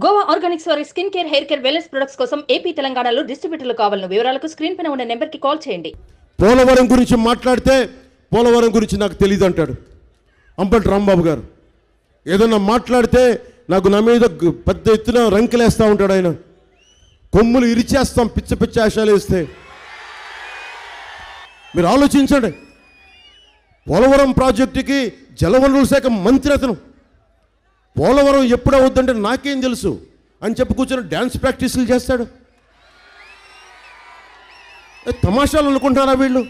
Goa Organics వారి skin care, hair care, wellness products కోసం AP తెలంగాణలో డిస్ట్రిబ్యూటర్లు కావాలను వివరాలకు స్క్రీన్ పైన ఉన్న నెంబర్కి కాల్ చేయండి. పోలవరం గురించి మాట్లాడితే పోలవరం గురించి నాకు తెలియదు అంటాడు అంబటి రాంబాబు గారు. ఏదన్నా మాట్లాడితే నాకు నా మీద పెద్ద ఎత్తున రంకెలేస్తూ ఉంటాడు ఆయన. కొమ్ములు ఇరిచేస్తాం పిచ్చ పిచ్చ ఆశాలు వేస్తే. మీరు ఆలోచించండి, పోలవరం ప్రాజెక్టుకి జలవనరుల శాఖ మంత్రి అతను. పోలవరం ఎప్పుడు అవుద్దంటే నాకేం తెలుసు అని చెప్పి కూర్చొని డ్యాన్స్ ప్రాక్టీసులు చేస్తాడు. తమాషాలు అనుకుంటున్నారా వీళ్ళు?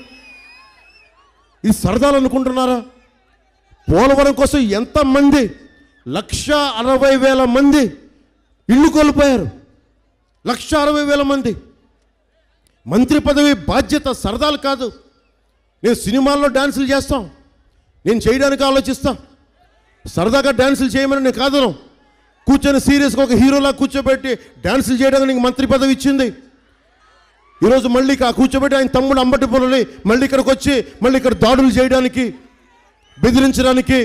ఇది సరదాలు అనుకుంటున్నారా? పోలవరం కోసం ఎంతమంది 1,60,000 మంది ఇల్లు కోల్పోయారు. 1,60,000 మంది. మంత్రి పదవి బాధ్యత సరదాలు కాదు. నేను సినిమాల్లో డ్యాన్సులు చేస్తాం, నేను చేయడానికి ఆలోచిస్తాం. సరదాగా డ్యాన్సులు చేయమని నేను కాదను. కూర్చొని సీరియస్గా ఒక హీరోలా కూర్చోబెట్టి డ్యాన్సులు చేయడానికి నీకు మంత్రి పదవి ఇచ్చింది. ఈరోజు మళ్ళీ కూర్చోబెట్టి ఆయన తమ్ముడు అంబటి పొరలి మళ్ళీ ఇక్కడికి వచ్చి మళ్ళీ ఇక్కడ దాడులు చేయడానికి, బెదిరించడానికి,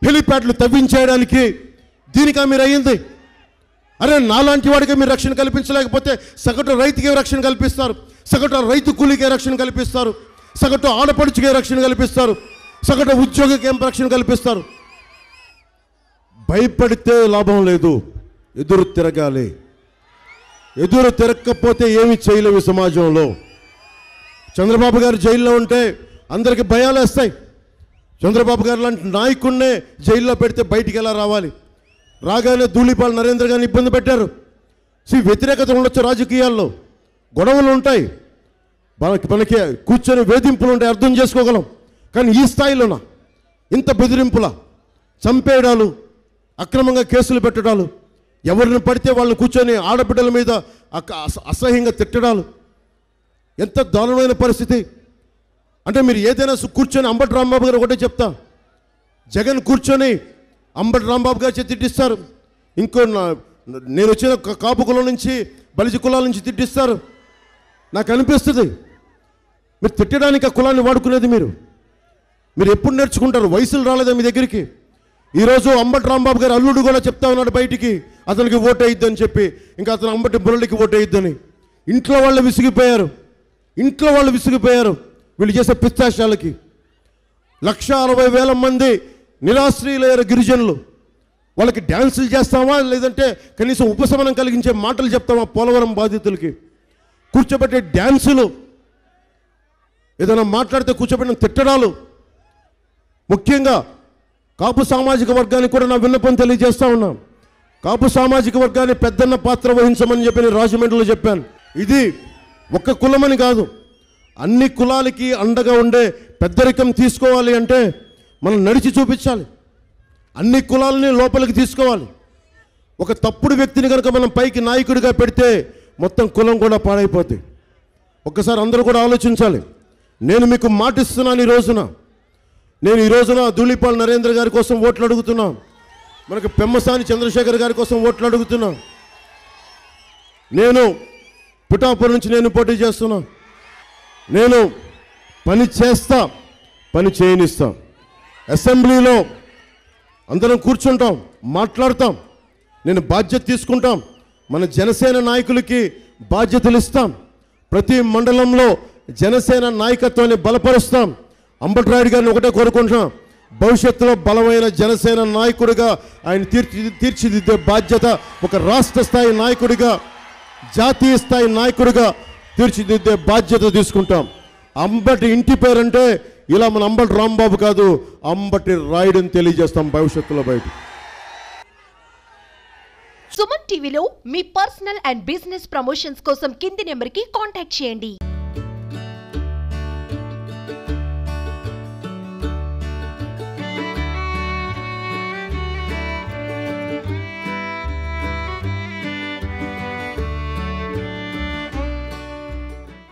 హెలిప్యాడ్లు తవ్వించేయడానికి, దీనికా మీరు అయ్యింది? అరే నాలాంటి వాడికి మీరు రక్షణ కల్పించలేకపోతే సగటు రైతుకే రక్షణ కల్పిస్తారు, సగటు రైతు కూలీకే రక్షణ కల్పిస్తారు, సగటు ఆడపడుచుకే రక్షణ కల్పిస్తారు, సగటు ఉద్యోగికి ఏం రక్షణ కల్పిస్తారు? భయపడితే లాభం లేదు, ఎదురు తిరగాలి. ఎదురు తిరగకపోతే ఏమి చేయలేవు సమాజంలో. చంద్రబాబు గారు జైల్లో ఉంటే అందరికీ భయాలు వేస్తాయి. చంద్రబాబు గారు లాంటి నాయకుడినే జైల్లో పెడితే బయటికి ఎలా రావాలి? రాగానే ధూళిపాల్ నరేంద్ర గారిని ఇబ్బంది పెట్టారు. వ్యతిరేకత ఉండొచ్చు, రాజకీయాల్లో గొడవలు ఉంటాయి, మనకి కూర్చొని వేధింపులు ఉంటాయి, అర్థం చేసుకోగలం. కానీ ఈ స్థాయిలోనా ఇంత బెదిరింపులా, చంపేయడాలు, అక్రమంగా కేసులు పెట్టడాలు, ఎవరిని పడితే వాళ్ళని కూర్చొని ఆడబిడ్డల మీద అసహ్యంగా తిట్టడాలు, ఎంత దారుణమైన పరిస్థితి. అంటే మీరు ఏదైనా కూర్చొని అంబటి రాంబాబు గారు ఒకటే చెప్తా, జగన్ కూర్చొని అంబటి రాంబాబు గారు తిట్టిస్తారు, ఇంకో నేను వచ్చిన కాపు కులం నుంచి బలిజ కులాల నుంచి తిట్టిస్తారు. నాకు అనిపిస్తుంది మీరు తిట్టడానికి ఆ కులాన్ని వాడుకునేది మీరు ఎప్పుడు నేర్చుకుంటారు? వయసులు రాలేదా మీ దగ్గరికి? ఈరోజు అంబటి రాంబాబు గారు అల్లుడు కూడా చెప్తా ఉన్నాడు బయటికి, అతనికి ఓటు వేయిద్దని చెప్పి, ఇంకా అతను అంబటి బుర్రలికి ఓటు వేయిద్దని. ఇంట్లో వాళ్ళు విసిగిపోయారు, వీళ్ళు చేసే పిచ్చాశాలకి. 1,60,000 మంది నిరాశ్రయులయ్యారు గిరిజనులు. వాళ్ళకి డ్యాన్సులు చేస్తామా, లేదంటే కనీసం ఉపశమనం కలిగించే మాటలు చెప్తామా? పోలవరం బాధితులకి కూర్చోబెట్టే డ్యాన్సులు, ఏదైనా మాట్లాడితే కూర్చోబెట్టిన తిట్టడాలు. ముఖ్యంగా కాపు సామాజిక వర్గానికి కూడా నా విన్నపం తెలియజేస్తా ఉన్నాను. కాపు సామాజిక వర్గాన్ని పెద్దన్న పాత్ర వహించమని చెప్పి నేను రాజమండ్రిలో చెప్పాను. ఇది ఒక్క కులమని కాదు, అన్ని కులాలకి అండగా ఉండే పెద్దరికం తీసుకోవాలి అంటే మనం నడిచి చూపించాలి. అన్ని కులాలని లోపలికి తీసుకోవాలి. ఒక తప్పుడు వ్యక్తిని కనుక మనం పైకి నాయకుడిగా పెడితే మొత్తం కులం కూడా పాడైపోతుంది. ఒక్కసారి అందరూ కూడా ఆలోచించాలి. నేను మీకు మాటిస్తున్నాను, ఈ రోజున ధూళిపాల్ నరేంద్ర గారి కోసం ఓట్లు అడుగుతున్నా, మనకు పెమ్మసాని చంద్రశేఖర్ గారి కోసం ఓట్లు అడుగుతున్నా. నేను పిఠాపురం నుంచి నేను పోటీ చేస్తున్నా. నేను పని చేస్తా, పని చేయనిస్తా. అసెంబ్లీలో అందరం కూర్చుంటాం, మాట్లాడతాం, నేను బాధ్యత తీసుకుంటాం. మన జనసేన నాయకులకి బాధ్యతలు ఇస్తాం. ప్రతి మండలంలో జనసేన నాయకత్వాన్ని బలపరుస్తాం. అంబటి రాయుడు గారిని ఒకటే కోరుకుంటున్నాం, భవిష్యత్తులో బలమైన జనసేన నాయకుడిగా ఆయన తీర్చిదిద్దే బాధ్యత, ఒక రాష్ట్ర స్థాయి నాయకుడిగా, జాతీయ స్థాయి నాయకుడిగా తీర్చిదిద్దే బాధ్యత తీసుకుంటాం. అంబటి ఇంటి పేరంటే ఇలా మన అంబటి రాంబాబు కాదు, అంబటి రాయుడుని తెలియజేస్తాం భవిష్యత్తులో బయట. సుమన్ టీవీలో మీ పర్సనల్ అండ్ బిజినెస్ ప్రమోషన్స్ కోసం కింది నెంబర్కి కాంటాక్ట్ చేయండి.